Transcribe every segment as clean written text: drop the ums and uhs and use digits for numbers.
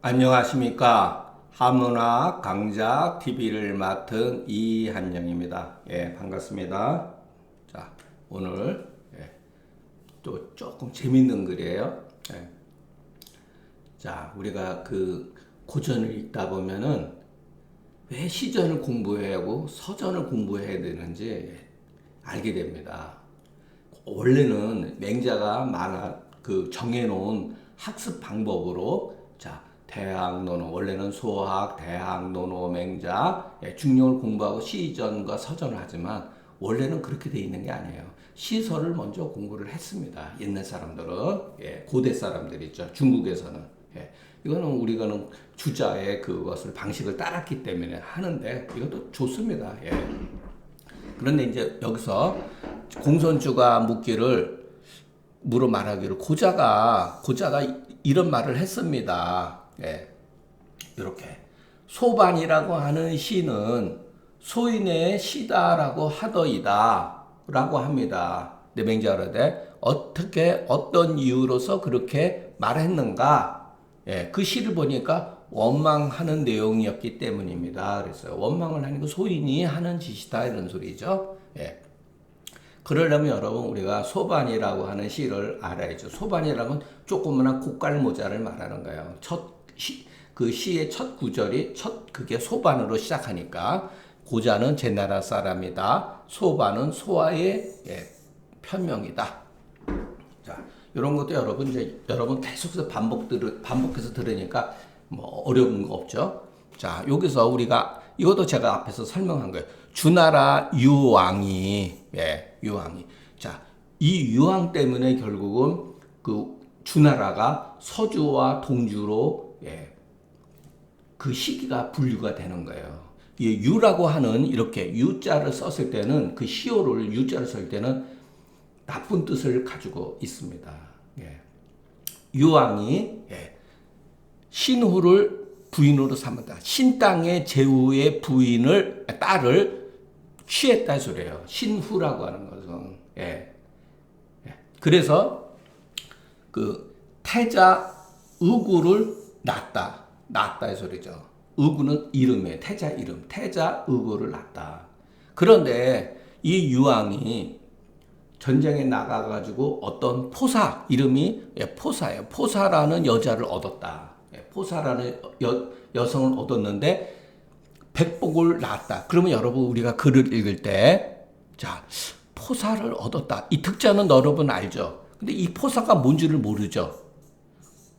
안녕하십니까. 한문학 강좌 TV를 맡은 이한영입니다. 예, 반갑습니다. 자, 오늘 또 조금 재밌는 글이에요. 예. 자, 우리가 그 고전을 읽다 보면은 왜 시전을 공부해야 하고 서전을 공부해야 되는지 알게 됩니다. 원래는 맹자가 정해놓은 학습 방법으로 자 대학 논어 원래는 소학 대학 논어 맹자 중용을 공부하고 시전과 서전을 하지만 원래는 그렇게 돼 있는 게 아니에요. 시설을 먼저 공부를 했습니다. 옛날 사람들은 고대 사람들 있죠. 중국에서는 이거는 우리가는 주자의 그것을 방식을 따랐기 때문에 하는데 이것도 좋습니다. 그런데 이제 여기서 공손주가 묻기를 물어 말하기를 고자가 이런 말을 했습니다. 이렇게 소반이라고 하는 시는 소인의 시다라고 하더이다 라고 합니다. 맹자르되 어떻게 어떤 이유로서 그렇게 말했는가? 그 시를 보니까 원망하는 내용이었기 때문입니다. 그래서 원망을 하는 거 소인이 하는 짓이다 이런 소리죠. 그러려면 여러분 우리가 소반이라고 하는 시를 알아야죠. 소반이라면 조그마한 곡갈모자를 말하는 거예요. 그 시의 첫 구절이 그게 소반으로 시작하니까 고자는 제 나라 사람이다. 소반은 소아의 편명이다. 자, 이런 것도 여러분 계속해서 반복해서 들으니까 뭐 어려운 거 없죠. 자, 여기서 우리가 이것도 제가 앞에서 설명한 거예요. 주나라 유왕이 유왕이 자, 이 유왕 때문에 결국은 그 주나라가 서주와 동주로 그 시기가 분류가 되는 거예요. 이 유라고 하는 이렇게 유자를 썼을 때는 그 시호를 유자를 쓸 때는 나쁜 뜻을 가지고 있습니다. 유왕이 신후를 부인으로 삼았다. 신땅의 제후의 딸을 취했다 소리예요. 신후라고 하는 것은. 그래서 그 태자 의구를 낳았다 이 소리죠. 의구는 이름이에요. 태자 이름. 태자 의구를 낳았다. 그런데 이 유왕이 전쟁에 나가가지고 어떤 포사 이름이 포사예요. 포사라는 여자를 얻었다. 포사라는 여성을 얻었는데 백복을 낳았다. 그러면 여러분 우리가 글을 읽을 때 자, 포사를 얻었다. 이 특자는 여러분 알죠? 근데 이 포사가 뭔지를 모르죠.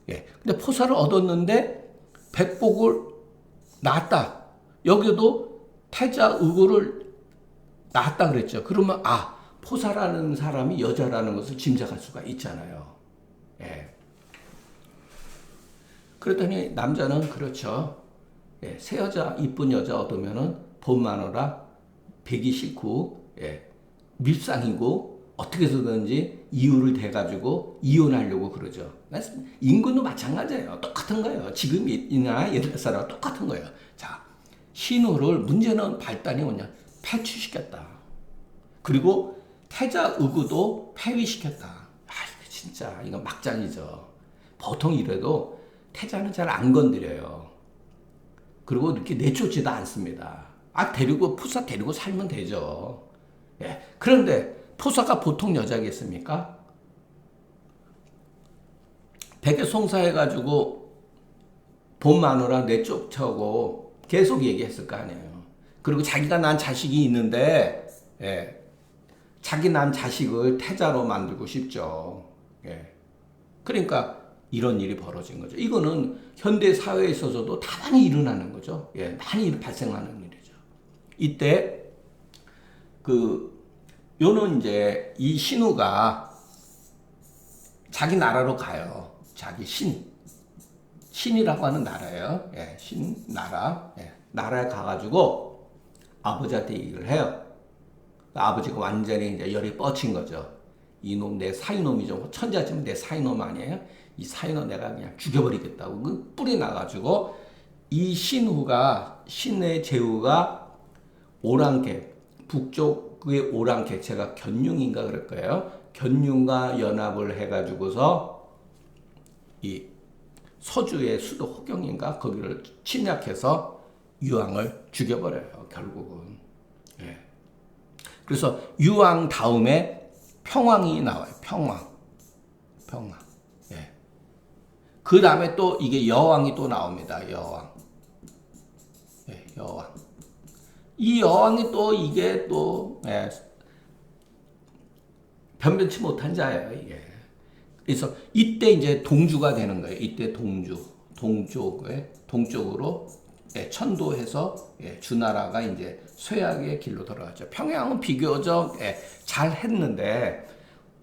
근데 포사를 얻었는데 백복을 낳았다. 여기도 태자 의고를 낳았다 그랬죠. 그러면 포사라는 사람이 여자라는 것을 짐작할 수가 있잖아요. 그랬더니 남자는 그렇죠. 새 여자, 이쁜 여자 얻으면은 돈 많아라, 배기 싫고, 밉상이고, 어떻게 해서든지 이유를 대가지고 이혼하려고 그러죠. 인근도 마찬가지예요. 똑같은 거예요. 지금이나 옛날 사람과 똑같은 거예요. 자, 신호를 문제는 발단이 뭐냐? 폐취시켰다. 그리고 태자 의구도 폐위시켰다. 진짜 이거 막장이죠. 보통 이래도 태자는 잘 안 건드려요. 그리고 이렇게 내쫓지도 않습니다. 포사 데리고 살면 되죠. 그런데 포사가 보통 여자겠습니까? 되게 송사해가지고 돈 마누라 내쫓자고 계속 얘기했을 거 아니에요. 그리고 자기가 낳은 자식이 있는데 자기 낳은 자식을 태자로 만들고 싶죠. 그러니까 이런 일이 벌어진 거죠. 이거는 현대 사회에 있어서도 다반히 일어나는 거죠. 많이 발생하는 일이죠. 이때 요는 이제 이 신우가 자기 나라로 가요. 자기 신이라고 하는 나라예요. 나라. 나라에 가가지고 아버지한테 얘기를 해요. 아버지가 완전히 이제 열이 뻗친 거죠. 이놈 내 사이놈이죠. 천자지만 내 사이놈 아니에요? 이 사이놈 내가 그냥 죽여버리겠다고 그 뿔이 나가지고 이 신의 제후가 오랑캐 북쪽의 오랑캐 제가 견융인가 그럴 거예요. 견융과 연합을 해가지고서 이 서주의 수도 호경인가 거기를 침략해서 유황을 죽여버려요. 결국은. 예. 그래서 유황 다음에 평왕이 나와요. 평왕. 예. 그 다음에 또 이게 여왕이 또 나옵니다. 여왕. 예, 여왕. 이 여왕이 또 이게 또 예, 변변치 못한 자예요. 이게. 그래서 이때 이제 동주가 되는 거예요. 이때 동쪽으로 예, 천도해서 예, 주나라가 이제 쇠약의 길로 돌아갔죠. 평양은 비교적 예, 잘 했는데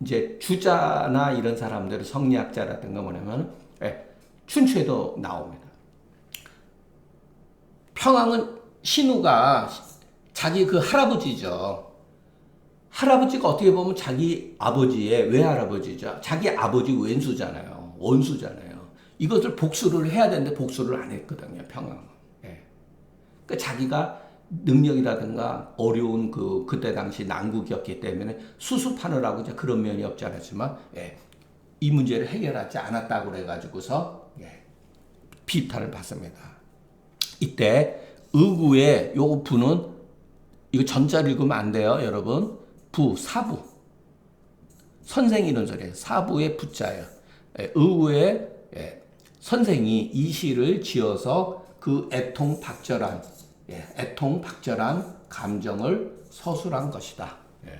이제 주자나 이런 사람들 성리학자라든가 뭐냐면 예, 춘추에도 나옵니다. 평양은 신우가 자기 그 할아버지죠. 할아버지가 어떻게 보면 자기 아버지의 외할아버지죠. 자기 아버지 왼수잖아요. 원수잖아요. 이것을 복수를 해야 되는데 복수를 안 했거든요. 평양은. 예. 그러니까 자기가 능력이라든가 어려운 그때 당시 난국이었기 때문에 수습하느라고 이제 그런 면이 없지 않았지만 예. 이 문제를 해결하지 않았다고 그래가지고서 예. 비판을 받습니다. 이때 의구의 요 부는 이거 전자를 읽으면 안 돼요, 여러분. 사부. 선생이 이런 소리예요. 사부의 부자예요. 예, 의구의 예, 선생이 이 시를 지어서 그 애통박절한 감정을 서술한 것이다. 예.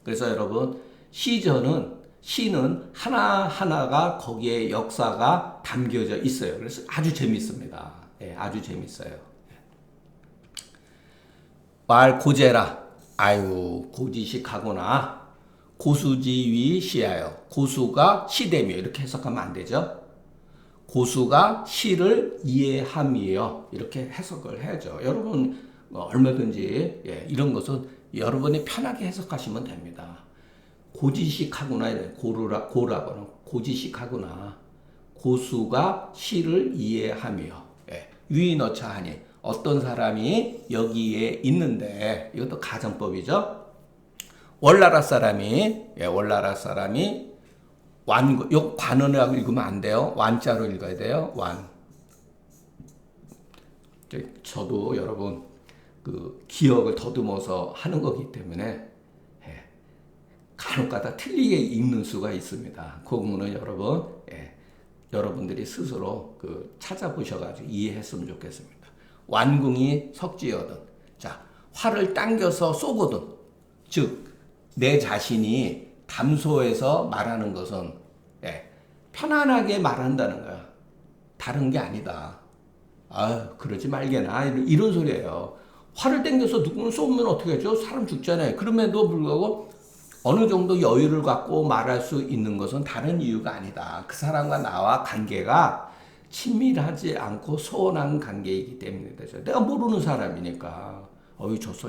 그래서 여러분 시는 하나하나가 거기에 역사가 담겨져 있어요. 그래서 아주 재밌습니다. 예, 아주 재밌어요. 말 고제라. 아유 고지식하구나. 고수지위 시하여. 고수가 시됨이요. 이렇게 해석하면 안 되죠. 고수가 시를 이해함이에요. 이렇게 해석을 해야죠. 여러분 얼마든지 예, 이런 것은 여러분이 편하게 해석하시면 됩니다. 고지식하구나. 고라고는 고지식하구나. 고수가 시를 이해함이요. 예, 유의 넣자 하니 어떤 사람이 여기에 있는데 이것도 가정법이죠. 월나라 사람이 요 관원이라고 읽으면 안 돼요. 완자로 읽어야 돼요. 완. 저도 여러분 그 기억을 더듬어서 하는 거기 때문에 예, 간혹가다 틀리게 읽는 수가 있습니다. 그 부분은 여러분 여러분들이 스스로 찾아보셔가지고 이해했으면 좋겠습니다. 완궁이 석지여든. 자, 활을 당겨서 쏘거든. 즉, 내 자신이 담소해서 말하는 것은 편안하게 말한다는 거야. 다른 게 아니다. 아, 그러지 말게나. 이런 소리예요. 활을 당겨서 누구는 쏘면 어떻게 하죠? 사람 죽잖아요. 그럼에도 불구하고 어느 정도 여유를 갖고 말할 수 있는 것은 다른 이유가 아니다. 그 사람과 나와 관계가 친밀하지 않고 소원한 관계이기 때문이다. 내가 모르는 사람이니까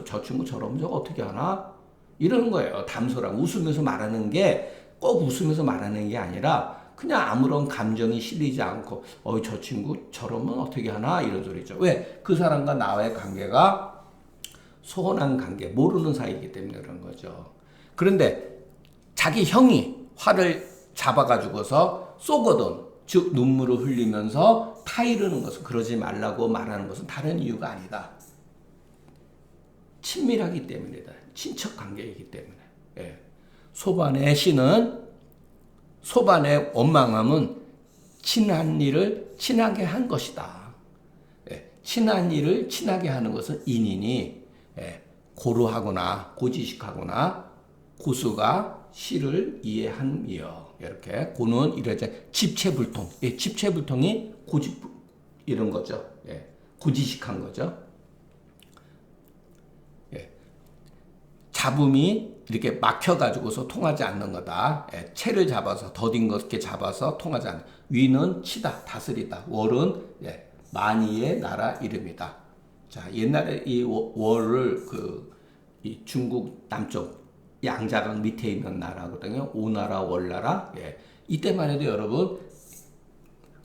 저 친구 저러면 저거 어떻게 하나? 이러는 거예요. 담소랑 웃으면서 말하는 게 꼭 웃으면서 말하는 게 아니라 그냥 아무런 감정이 실리지 않고 저 친구 저러면 어떻게 하나? 이런 소리죠. 왜? 그 사람과 나와의 관계가 소원한 관계, 모르는 사이이기 때문에 그런 거죠. 그런데 자기 형이 활을 잡아가지고서 쏘거든. 즉 눈물을 흘리면서 타이르는 것은 그러지 말라고 말하는 것은 다른 이유가 아니다. 친밀하기 때문이다. 친척 관계이기 때문에. 예. 소반의 원망함은 친한 일을 친하게 한 것이다. 예. 친한 일을 친하게 하는 것은 인인이 고루하거나 고지식하거나 고수가 시를 이해함이요. 이렇게 고는 이래제 집체불통. 예, 집체불통이 고집 이런 거죠. 예, 고지식한 거죠. 예, 잡음이 이렇게 막혀가지고서 통하지 않는 거다. 예, 채를 잡아서 더딘 것 이렇게 잡아서 통하지 않는. 위는 치다, 다스리다. 월은 만이의 나라 이름이다. 자, 옛날에 이 월을 이 중국 남쪽 양자강 밑에 있는 나라거든요. 오나라, 월나라. 예. 이때만 해도 여러분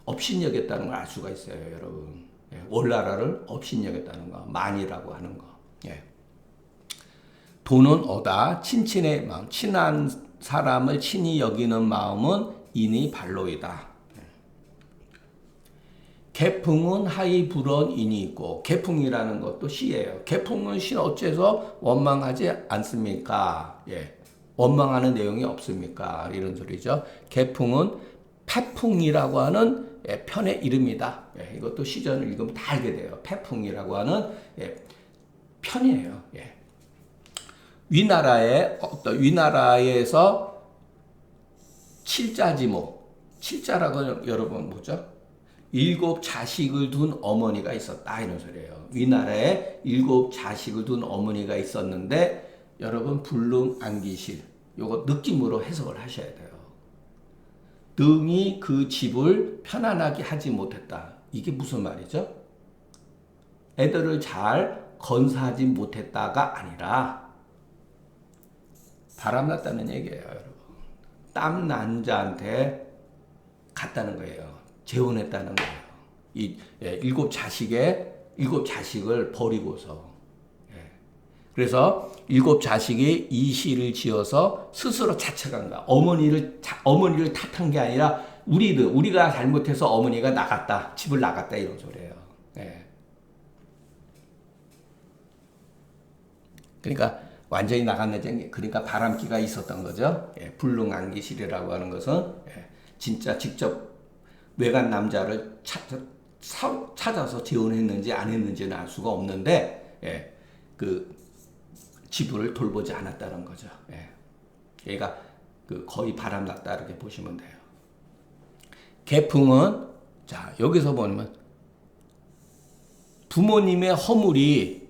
업신여겼다는 걸 알 수가 있어요, 여러분. 예. 월나라를 업신여겼다는 거, 만이라고 하는 거. 예. 도는 어다 친친의 마음, 친한 사람을 친히 여기는 마음은 인이 발로이다. 예. 개풍은 하이 불언 인이 있고 개풍이라는 것도 시예요. 개풍은 시 어째서 원망하지 않습니까? 예. 원망하는 내용이 없습니까? 이런 소리죠. 개풍은 패풍이라고 하는 편의 이름이다. 예. 이것도 시전을 읽으면 다 알게 돼요. 패풍이라고 하는 편이에요. 예. 위나라에서 칠자지모, 칠자라고 여러분 뭐죠? 7 자식을 둔 어머니가 있었다 이런 소리예요. 위나라에 7 자식을 둔 어머니가 있었는데 여러분 불능안기실 요거 느낌으로 해석을 하셔야 돼요. 등이 그 집을 편안하게 하지 못했다. 이게 무슨 말이죠? 애들을 잘 건사하지 못했다가 아니라 바람났다는 얘기예요, 여러분. 땀난 자한테 갔다는 거예요. 재혼했다는 거예요. 이 7 자식을 버리고서. 그래서 7 자식이 이 시를 지어서 스스로 자책한 거야. 어머니를 탓한 게 아니라 우리가 잘못해서 어머니가 나갔다, 집을 나갔다 이런 소리예요. 그러니까 완전히 나갔는지 그러니까 바람기가 있었던 거죠. 불능안기실이라고 하는 것은 진짜 직접 외간 남자를 찾아서 재혼했는지 안 했는지는 알 수가 없는데 그 집을 돌보지 않았다는 거죠. 얘가 거의 바람났다 이렇게 보시면 돼요. 개풍은 자 여기서 보면 부모님의 허물이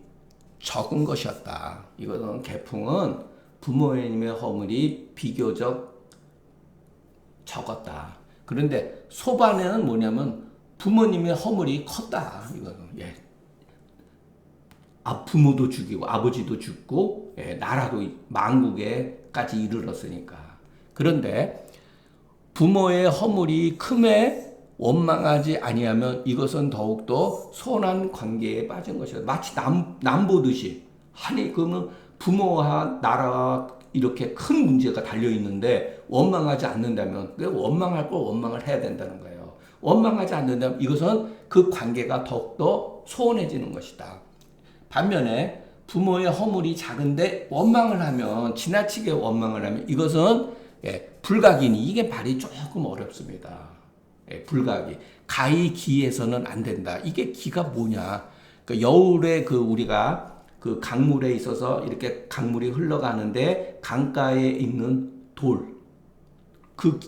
적은 것이었다. 이거는 개풍은 부모님의 허물이 비교적 적었다. 그런데 소반에는 뭐냐면 부모님의 허물이 컸다. 이거는 부모도 죽이고 아버지도 죽고 나라도 망국에까지 이르렀으니까. 그런데 부모의 허물이 큼에 원망하지 아니하면 이것은 더욱더 선한 관계에 빠진 것이다. 마치 남 보듯이 아니 그러면 부모와 나라가 이렇게 큰 문제가 달려 있는데 원망하지 않는다면 원망할 걸 원망을 해야 된다는 거예요. 원망하지 않는다면 이것은 그 관계가 더욱더 소원해지는 것이다. 반면에 부모의 허물이 작은데 원망을 하면 지나치게 원망을 하면 이것은 불가기니 이게 말이 조금 어렵습니다. 불가기 가히 기에서는 안 된다. 이게 기가 뭐냐? 그러니까 여울에 우리가 그 강물에 있어서 이렇게 강물이 흘러가는데 강가에 있는 돌, 그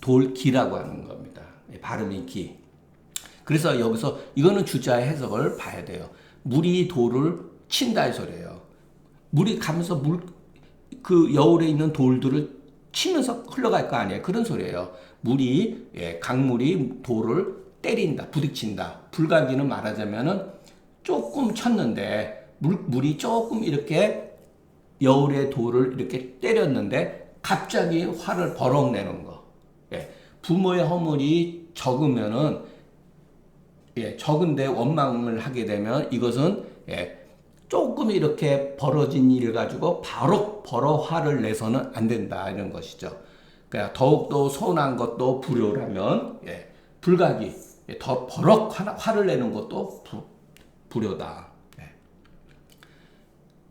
돌기라고 하는 겁니다. 발음이 기. 그래서 여기서 이거는 주자의 해석을 봐야 돼요. 물이 돌을 친다 이 소리예요. 물이 가면서 그 여울에 있는 돌들을 치면서 흘러갈 거 아니에요. 그런 소리예요. 강물이 돌을 때린다, 부딪힌다. 불가기는 말하자면은 조금 쳤는데 물이 조금 이렇게 여울의 돌을 이렇게 때렸는데 갑자기 화를 버럭 내는 거. 부모의 허물이 적으면은 적은데 원망을 하게 되면 이것은 조금 이렇게 벌어진 일을 가지고 바로 화를 내서는 안 된다 이런 것이죠. 그러니까 더욱더 선한 것도 불효라면 불가기 더 버럭 화를 내는 것도 불효다.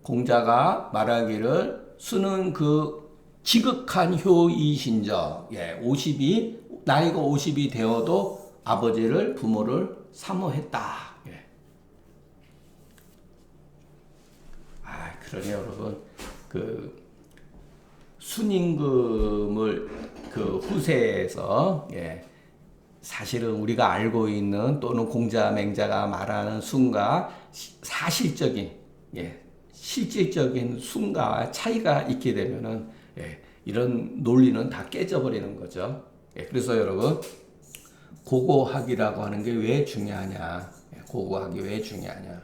공자가 말하기를 수는 그 지극한 효이신저 50이 나이가 50이 되어도 아버지를 부모를 사모했다. 그러니 여러분 그 순임금을 그 후세에서 사실은 우리가 알고 있는 또는 공자 맹자가 말하는 순과 사실적인 실질적인 순과 차이가 있게 되면은 이런 논리는 다 깨져버리는 거죠. 그래서 여러분 고고학이라고 하는 게 왜 중요하냐? 고고학이 왜 중요하냐?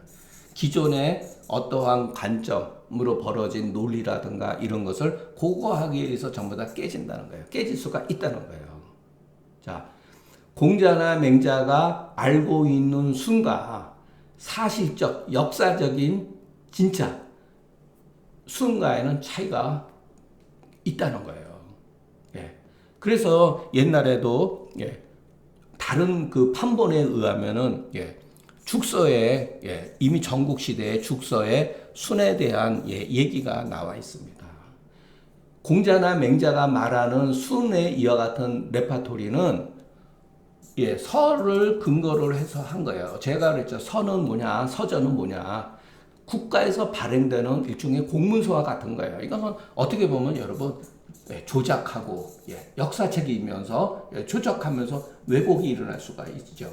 기존의 어떠한 관점으로 벌어진 논리라든가 이런 것을 고고학에 의해서 전부 다 깨진다는 거예요. 깨질 수가 있다는 거예요. 자, 공자나 맹자가 알고 있는 순과 사실적, 역사적인 진짜 순과에는 차이가 있다는 거예요. 그래서 옛날에도 다른 그 판본에 의하면은 죽서에 이미 전국시대의 죽서에 순에 대한 얘기가 나와 있습니다. 공자나 맹자가 말하는 순의 이와 같은 레파토리는 서를 근거로 해서 한 거예요. 제가 그랬죠. 서는 뭐냐, 서전은 뭐냐. 국가에서 발행되는 일종의 공문서와 같은 거예요. 이것은 어떻게 보면 여러분 조작하고 역사책이면서 조작하면서 왜곡이 일어날 수가 있죠.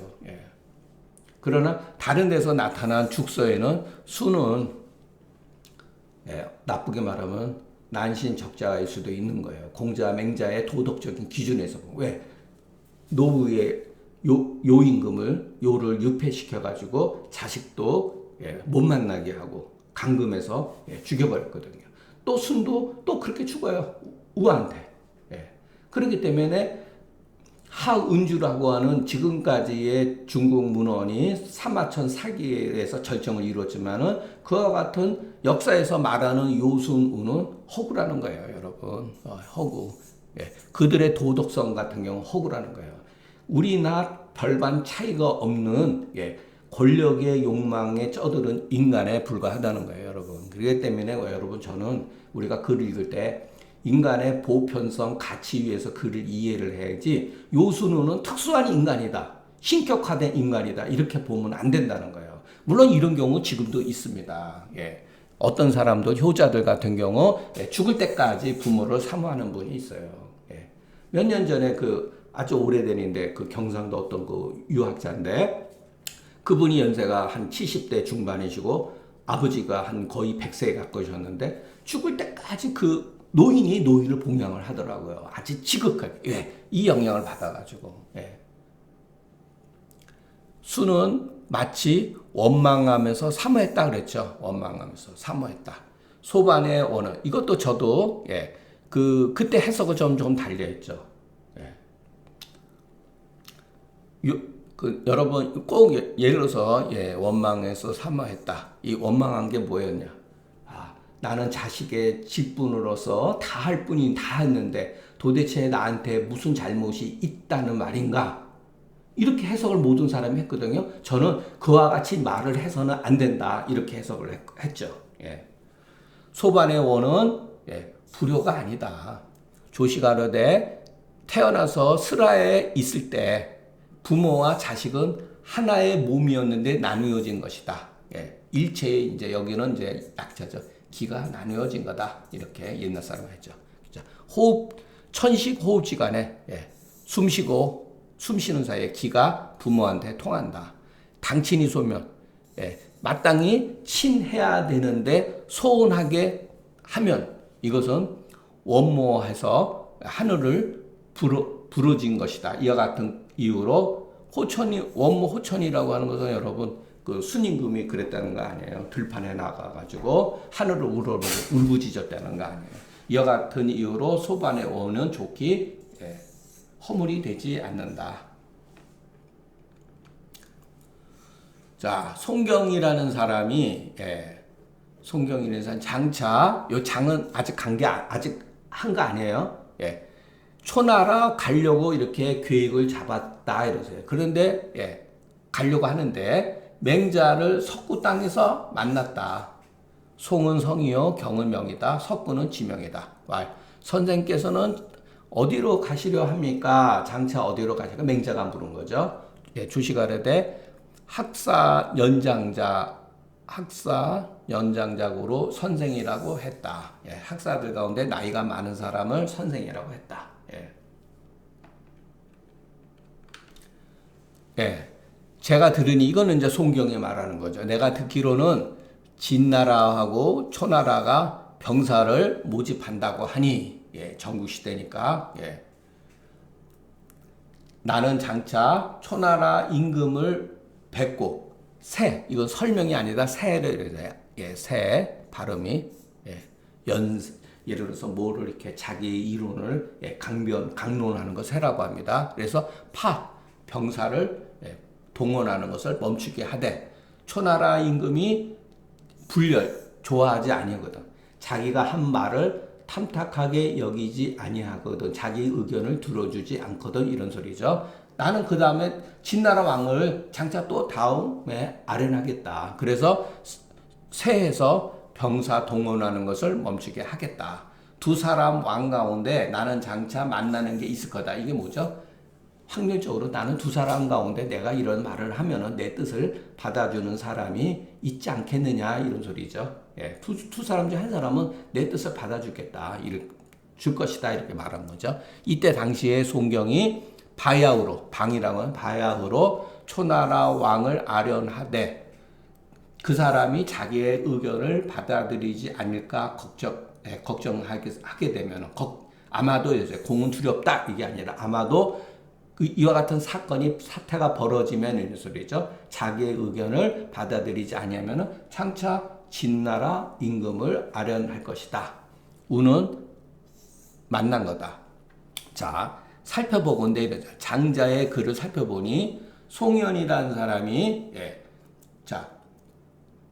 그러나 다른 데서 나타난 죽서에는 수는 나쁘게 말하면 난신적자일 수도 있는 거예요. 공자, 맹자의 도덕적인 기준에서. 왜? 노후의 요임금을 요를 유폐시켜가지고 자식도 못 만나게 하고 감금해서 죽여버렸거든요. 또 순도 또 그렇게 죽어요. 우한테. 그렇기 때문에 하은주라고 하는 지금까지의 중국 문헌이 사마천 사기에서 절정을 이루었지만은 그와 같은 역사에서 말하는 요순우는 허구라는 거예요, 여러분. 허구. 그들의 도덕성 같은 경우 허구라는 거예요. 우리나 별반 차이가 없는 권력의 욕망에 쩌들은 인간에 불과하다는 거예요, 여러분. 그렇기 때문에 여러분 저는 우리가 글을 읽을 때 인간의 보편성 가치 위에서 글을 이해를 해야지 요순우는 특수한 인간이다. 신격화된 인간이다. 이렇게 보면 안 된다는 거예요. 물론 이런 경우 지금도 있습니다. 어떤 사람도 효자들 같은 경우 죽을 때까지 부모를 사모하는 분이 있어요. 몇 년 전에 아주 오래된인데 경상도 어떤 유학자인데 그분이 연세가 한 70대 중반이시고 아버지가 한 거의 100세 가까우셨는데 죽을 때까지 노인이 노인을 봉양을 하더라고요. 아주 지극하게. 이 영향을 받아가지고. 수는 마치 원망하면서 사모했다 그랬죠. 원망하면서 사모했다. 소반의 원은 이것도 저도 그때 해석을 좀 달려있죠. 여러분 꼭 예를 들어서 원망해서 사모했다. 이 원망한 게 뭐였냐? 나는 자식의 직분으로서 다 할 뿐이 다 했는데 도대체 나한테 무슨 잘못이 있다는 말인가? 이렇게 해석을 모든 사람이 했거든요. 저는 그와 같이 말을 해서는 안 된다. 이렇게 해석을 했죠. 소반의 원은 불효가 아니다. 조시가로되 태어나서 슬하에 있을 때 부모와 자식은 하나의 몸이었는데 나누어진 것이다. 일체의 이제 여기는 이제 약자죠. 기가 나누어진 거다. 이렇게 옛날 사람은 했죠. 호흡, 천식 호흡지간에 숨쉬고 숨 쉬는 사이에 기가 부모한테 통한다. 당친이 소면 마땅히 친해야 되는데 소원하게 하면 이것은 원모해서 하늘을 부러진 것이다. 이와 같은 이유로 원모 호천이라고 하는 것은 여러분 순임금이 그랬다는 거 아니에요. 들판에 나가가지고 하늘을 울부짖었다는 거 아니에요. 이와 같은 이유로 소반의 원은 좋기 허물이 되지 않는다. 자, 송경이라는 사람이 송경이라는 사람 장차 요 장은 아직 한 거 아니에요. 초나라 가려고 이렇게 계획을 잡았다 이러세요. 그런데 가려고 하는데 맹자를 석구 땅에서 만났다. 송은 성이요, 경은 명이다. 석구는 지명이다. 선생께서는 어디로 가시려 합니까? 장차 어디로 가시까? 맹자가 물은 거죠. 주시가르되 학사 연장자고로 선생이라고 했다. 학사들 가운데 나이가 많은 사람을 선생이라고 했다. 제가 들으니 이거는 이제 송경이 말하는 거죠. 내가 듣기로는 진나라하고 초나라가 병사를 모집한다고 하니 전국시대니까 나는 장차 초나라 임금을 뵙고 이건 설명이 아니다. 새를 새 발음이 예를 들어서 뭐를 이렇게 자기 이론을 강론하는 거 새라고 합니다. 그래서 병사를 동원하는 것을 멈추게 하되 초나라 임금이 좋아하지 아니거든. 자기가 한 말을 탐탁하게 여기지 아니하거든. 자기 의견을 들어주지 않거든. 이런 소리죠. 나는 그 다음에 진나라 왕을 장차 또 다음에 아련하겠다. 그래서 새에서 병사 동원하는 것을 멈추게 하겠다. 두 사람 왕 가운데 나는 장차 만나는 게 있을 거다. 이게 뭐죠? 확률적으로 나는 두 사람 가운데 내가 이런 말을 하면은 내 뜻을 받아주는 사람이 있지 않겠느냐 이런 소리죠. 예, 두 사람 중 한 사람은 내 뜻을 받아주겠다, 줄 것이다 이렇게 말한 거죠. 이때 당시에 송경이 바야흐로, 방이라고 하는 바야흐로 초나라 왕을 아련하되 그 사람이 자기의 의견을 받아들이지 않을까 걱정하게 되면 아마도 이제 공은 두렵다 이게 아니라 아마도 이와 같은 사태가 벌어지면 이런 소리죠. 자기의 의견을 받아들이지 아니하면 장차 진나라 임금을 아련할 것이다. 우는 만난 거다. 자, 살펴보건대 이러죠. 장자의 글을 살펴보니 송현이라는 사람이 자,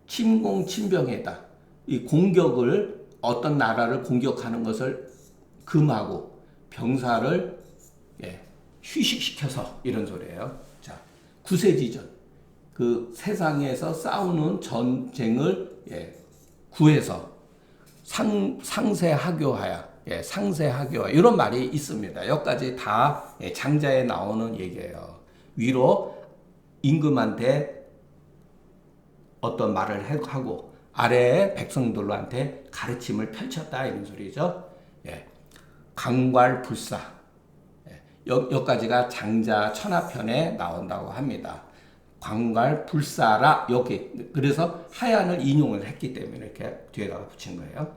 침공침병에다 이 공격을 어떤 나라를 공격하는 것을 금하고 병사를 휴식시켜서 이런 소리예요. 자, 구세지전 그 세상에서 싸우는 전쟁을 구해서 상세하교하야 상세하교하 이런 말이 있습니다. 여기까지 다 장자에 나오는 얘기예요. 위로 임금한테 어떤 말을 하고 아래에 백성들한테 가르침을 펼쳤다 이런 소리죠. 강괄불사 여기까지가 장자 천하편에 나온다고 합니다. 광괄불사라 여기 그래서 하얀을 인용을 했기 때문에 이렇게 뒤에다가 붙인 거예요.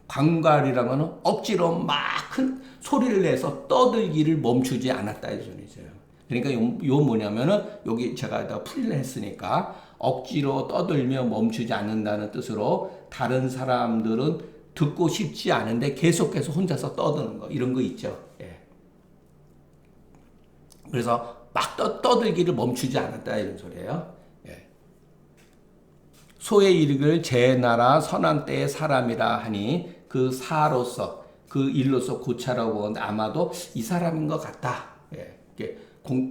광괄이라는 거는 억지로 막 큰 소리를 내서 떠들기를 멈추지 않았다 이 소리죠. 그러니까 요 뭐냐면은 여기 제가 다 풀이를 했으니까 억지로 떠들며 멈추지 않는다는 뜻으로 다른 사람들은 듣고 싶지 않은데 계속해서 혼자서 떠드는 거 이런 거 있죠. 그래서 막 떠들기를 멈추지 않았다 이런 소리예요. 소에 이르기를 제 나라 선한 때의 사람이라 하니 그 사로서 그 일로서 고차라고 하는데 아마도 이 사람인 것 같다. 이렇게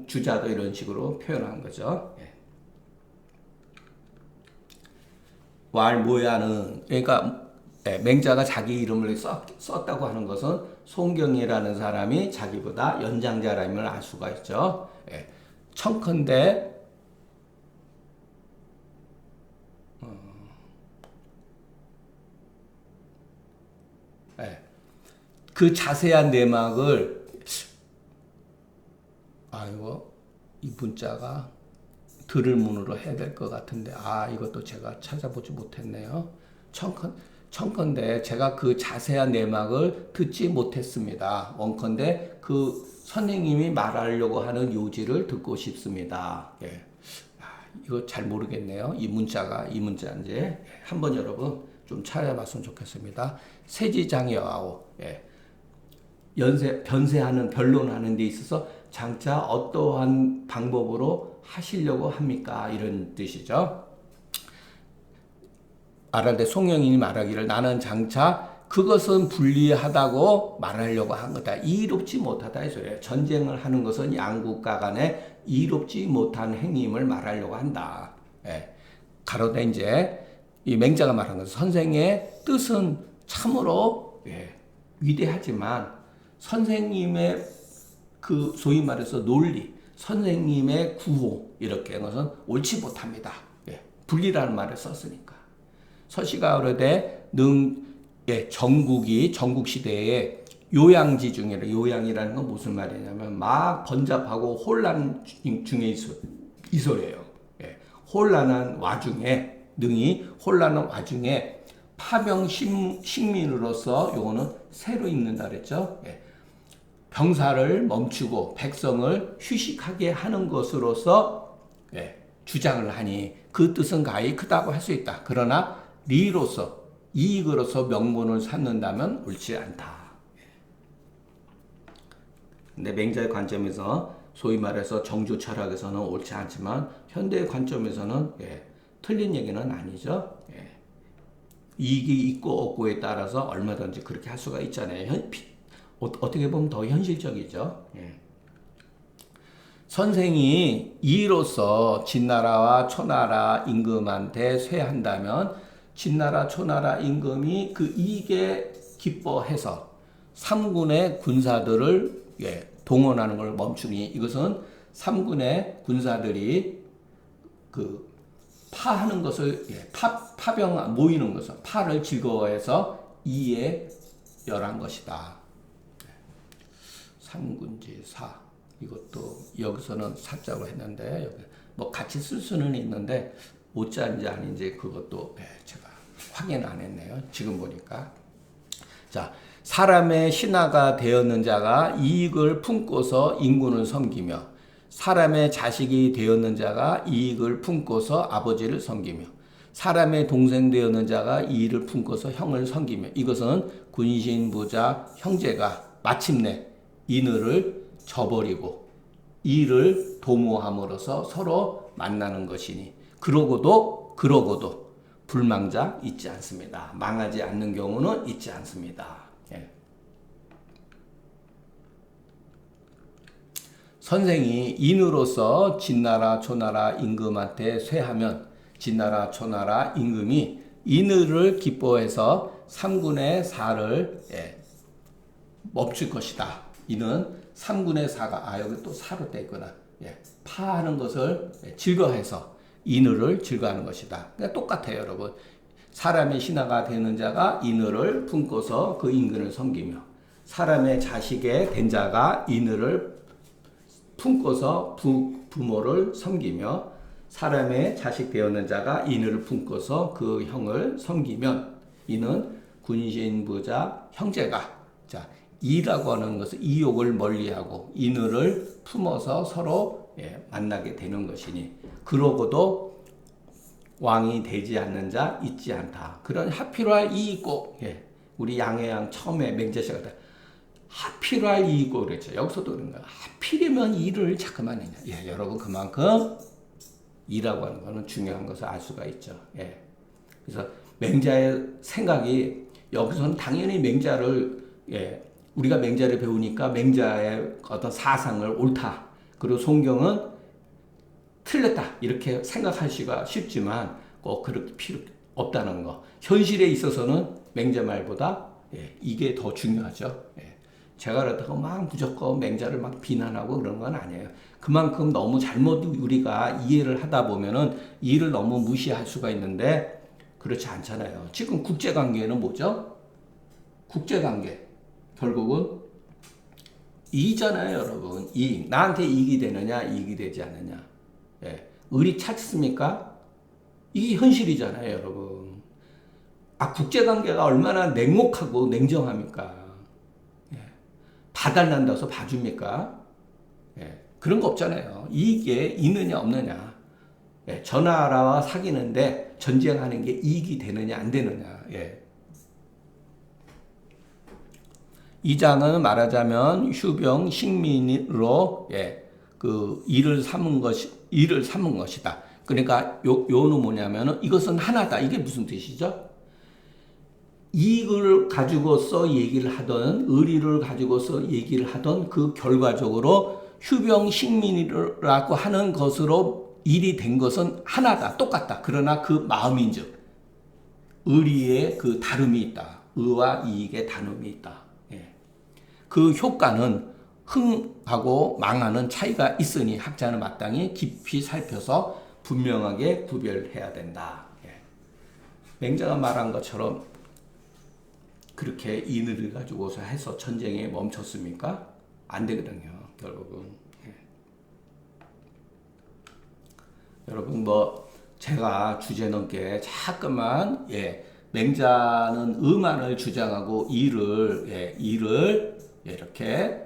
주자도 이런 식으로 표현한 거죠. 왈모야는 그러니까 맹자가 자기 이름을 썼다고 하는 것은 송경이라는 사람이 자기보다 연장자라임을 알 수가 있죠. 청컨대 그 자세한 내막을 이 문자가 들을 문으로 해야 될 것 같은데 이것도 제가 찾아보지 못했네요. 청컨대 제가 그 자세한 내막을 듣지 못했습니다. 원컨대 그 선생님이 말하려고 하는 요지를 듣고 싶습니다. 이거 잘 모르겠네요. 이 문자인지 한번 여러분 좀 찾아봤으면 좋겠습니다. 세지장여하오 변세하는 변론하는 데 있어서 장차 어떠한 방법으로 하시려고 합니까? 이런 뜻이죠. 말하되 송영인이 말하기를 나는 장차 그것은 불리하다고 말하려고 한 거다. 이롭지 못하다 이 소리예요. 전쟁을 하는 것은 양국가 간에 이롭지 못한 행위임을 말하려고 한다. 가로되 이제 이 맹자가 말한 것은 선생의 뜻은 참으로 위대하지만 선생님의 그 소위 말해서 논리, 선생님의 구호 이렇게 한 것은 옳지 못합니다. 불리라는 말을 썼으니까. 서시가 그러되 전국 시대에 요양지 중에 요양이라는 건 무슨 말이냐면 막 번잡하고 혼란 중에 이 소리예요. 혼란한 와중에 혼란한 와중에 파병 식민으로서 요거는 새로 읽는다 그랬죠. 병사를 멈추고 백성을 휴식하게 하는 것으로서 주장을 하니 그 뜻은 가히 크다고 할 수 있다. 그러나 리로서 이익으로서 명분을 삼는다면 옳지 않다. 근데 맹자의 관점에서 소위 말해서 정주 철학에서는 옳지 않지만 현대의 관점에서는 틀린 얘기는 아니죠. 이익이 있고 없고에 따라서 얼마든지 그렇게 할 수가 있잖아요. 어떻게 보면 더 현실적이죠. 예. 선생이 이로써 진나라와 초나라 임금한테 쇄한다면 진나라 초나라 임금이 그 이익에 기뻐해서 삼군의 군사들을 동원하는 걸 멈추니, 이것은 삼군의 군사들이 그 파하는 것을 파병 모이는 것을 파를 즐거워해서 이에 열한 것이다. 삼군지사, 이것도 여기서는 사자로 했는데 여기 뭐 같이 쓸 수는 있는데 오자인지 아닌지 그것도 제가 확인 안 했네요. 지금 보니까. 자, 사람의 신하가 되었는 자가 이익을 품고서 인군을 섬기며, 사람의 자식이 되었는 자가 이익을 품고서 아버지를 섬기며, 사람의 동생 되었는 자가 이익을 품고서 형을 섬기며, 이것은 군신, 부자, 형제가 마침내 인의를 저버리고 이를 도모함으로써 서로 만나는 것이니, 그러고도 불망자 있지 않습니다. 망하지 않는 경우는 있지 않습니다. 선생이 인으로서 진나라 초나라 임금한테 쇄하면 진나라 초나라 임금이 인의를 기뻐해서 3분의 4를 멈출 것이다. 이는 3분의 4가 여기 또 4로 돼 있구나. 파하는 것을 즐거워해서 인의를 즐거워하는 것이다. 그러니까 똑같아요, 여러분. 사람의 신하가 되는 자가 인의를 품고서 그 임금을 섬기며, 사람의 자식의 된 자가 인의를 품고서 부모를 섬기며, 사람의 자식 되었는 자가 인의를 품고서 그 형을 섬기면, 이는 군신, 부자, 형제가, 자, 이라고 하는 것은 이욕을 멀리하고 인의를 품어서 서로 만나게 되는 것이니, 그러고도 왕이 되지 않는 자 있지 않다. 그런 하필할 이익고, 우리 양해양 처음에 맹자씨가 하필할 이익고 그랬죠. 여기서도 그런 거야. 하필이면 일을 자꾸만 했냐. 여러분, 그만큼 이라고 하는 거는 중요한 것을 알 수가 있죠. 그래서 맹자의 생각이, 여기서는 당연히 맹자를, 우리가 맹자를 배우니까 맹자의 어떤 사상을 옳다, 그리고 송경은 틀렸다, 이렇게 생각하시기가 쉽지만 꼭 그렇게 필요 없다는 거. 현실에 있어서는 맹자 말보다 이게 더 중요하죠. 제가 그렇다고 막 무조건 맹자를 막 비난하고 그런 건 아니에요. 그만큼 너무 잘못 우리가 이해를 하다 보면은 이를 너무 무시할 수가 있는데, 그렇지 않잖아요. 지금 국제관계는 뭐죠? 국제관계 결국은 이잖아요, 여러분. 이익. 나한테 이익이 되느냐, 이익이 되지 않느냐. 의리 찾습니까? 이게 현실이잖아요, 여러분. 국제관계가 얼마나 냉혹하고 냉정합니까? 봐달란다서 봐줍니까? 그런 거 없잖아요. 이익에 있느냐 없느냐. 전하라와 사귀는데 전쟁하는 게 이익이 되느냐 안 되느냐. 이 장은 말하자면 휴병 식민으로 그 일을 삼은 것이다. 그러니까 요는 뭐냐면은 이것은 하나다. 이게 무슨 뜻이죠? 이익을 가지고서 얘기를 하던, 의리를 가지고서 얘기를 하던 그 결과적으로 휴병식민이라고 하는 것으로 일이 된 것은 하나다, 똑같다. 그러나 그 마음인즉 의리의 그 다름이 있다. 의와 이익의 다름이 있다. 그 효과는 흥하고 망하는 차이가 있으니 학자는 마땅히 깊이 살펴서 분명하게 구별해야 된다. 맹자가 말한 것처럼 그렇게 인의를 가지고서 해서 전쟁에 멈췄습니까? 안 되거든요, 결국은. 여러분, 제가 주제 넘게 자꾸만, 맹자는 의만을 주장하고 일을 이렇게,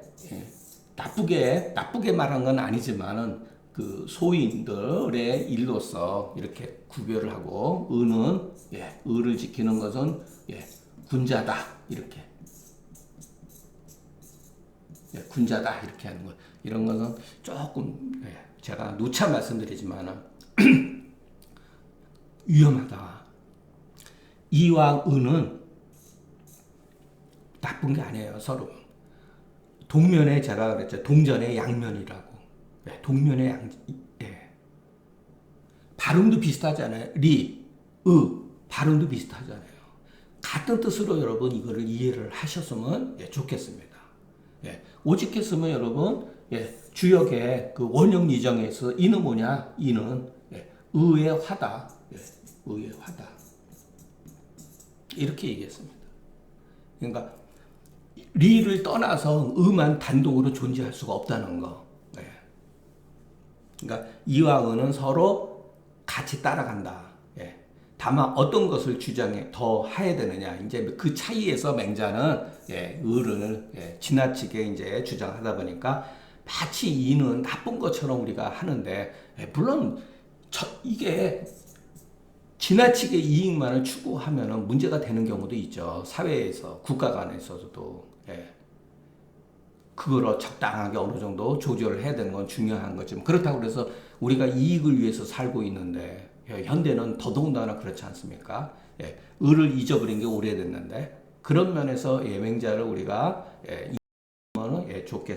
나쁘게 말한 건 아니지만은, 그 소인들의 일로서 이렇게 구별을 하고, 의는, 의를 지키는 것은, 군자다, 이렇게. 군자다, 이렇게 하는 거. 이런 것은 조금, 제가 누차 말씀드리지만, 위험하다. 이와 은은 나쁜 게 아니에요. 서로 동면에 제가 그랬죠. 동전의 양면이라고. 네, 동면의 양. 예. 발음도 비슷하잖아요. 리, 발음도 비슷하잖아요. 같은 뜻으로 여러분 이거를 이해를 하셨으면 좋겠습니다. 예. 오직했으면 여러분 주역의 그 원형 이정에서 이는 뭐냐? 이는 의의 화다. 의의 화다. 이렇게 얘기했습니다. 그러니까 리를 떠나서 의만 단독으로 존재할 수가 없다는 거. 그러니까 이와 의는 서로 같이 따라간다. 다만 어떤 것을 주장해 더 해야 되느냐. 이제 그 차이에서 맹자는 의를 지나치게 이제 주장하다 보니까 마치 이는 나쁜 것처럼 우리가 하는데 물론 이게 지나치게 이익만을 추구하면 문제가 되는 경우도 있죠. 사회에서 국가 간에서도 그거로 적당하게 어느 정도 조절을 해야 되는 건 중요한 거지만 그렇다고 그래서 우리가 이익을 위해서 살고 있는데 현대는 더더군다나 그렇지 않습니까? 의를 잊어버린 게 오래됐는데 그런 면에서 맹자를 우리가 좋겠습니다.